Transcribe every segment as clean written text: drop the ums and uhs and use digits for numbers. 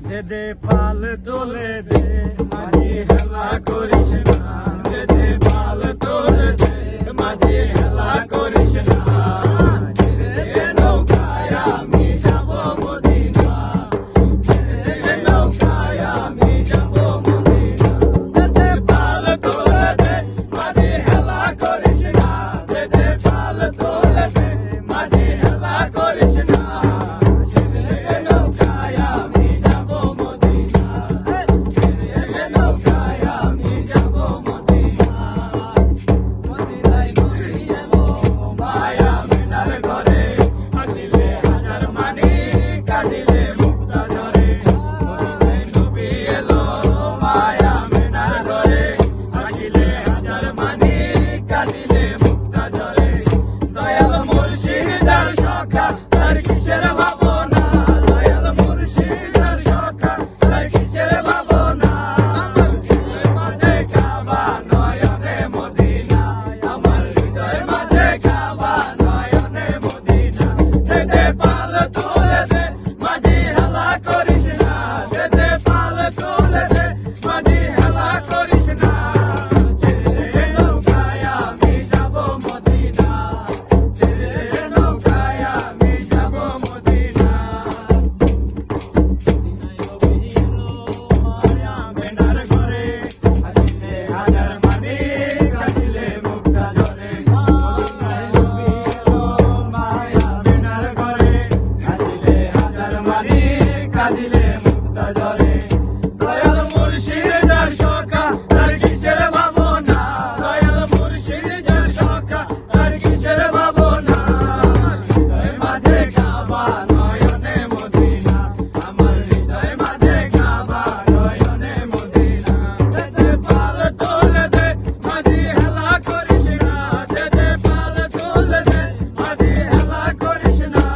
দে দে পাল তোলে দে মাঝি হেলা করিস না, দে দে পাল তোলে দে মাঝি হেলা করিস না। ছেড়ে নৌকায় আমি যাব মদিনা, ছেড়ে নৌকায় আমি যাব মদিনা। দে দে পাল তোলে দে মাঝি হেলা করিস না, দে দে পাল তোলে দে মাঝি হেলা করিস না। কিসের ভাবনা দয়াল মুর্শিদের সখা, তার কিসের ভাবনা। আমার হৃদয় মাঝে কাবা নয়নে মদিনা, আমার হৃদয় মাঝে কাবা নয়নে মদিনা। দে দে পাল তোলে দে মাঝি হেলা করিস না, দে দে পাল তোলে দে মাঝি হেলা করিস না। ছেড়ে নৌকায় আমি যাব মদিনা, ছেড়ে নৌকায় আমি যাব মদিনা। মেনার ঘরে আসিলে হাজার মানিক, আসিলে মুক্তা ঝরে। মদিনায় নবী এলো মায়া মেনার ঘরে, আসিলে হাজার মানিক, কাঁদিলে মুক্তা ঝরে। দয়াল মুর্শিদের সখা, তার কিসের ভাবনা, দয়াল মুর্শিদের সখা, তার কিসের ভাবনা। আমার হৃদয় মাঝে কাবা নয়নে মদিনা, আমার হৃদয় মাঝে কাবা নয়নে মদিনা। দে দে পাল তোলে দে মাঝি হেলা করিস না, দে দে পাল তোলে দে মাঝি হেলা করিস না।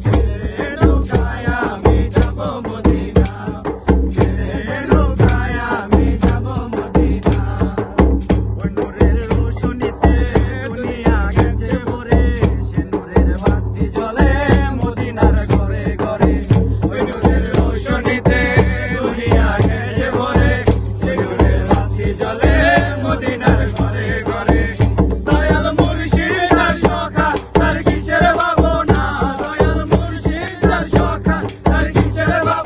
ছেড়ে নৌকায় আমি যাব মদিনা, ছেড়ে নৌকায় আমি যাব মদিনা। ওই নূরের রোশনীতে দুনিয়া গেছে ভরে, সে নূরের বাতি জ্বলে মদিনার ঘরে ঘরে। ওই নূরের রোশনীতে দুনিয়া গেছে ভরে, সে নূরের বাতি জ্বলে মদিনার ঘরে ঘরে। দয়াল মুর্শিদের সখা, তার কিসের ভাবনা, দয়াল মুর্শিদের সখা, তার কিসের ভাবনা।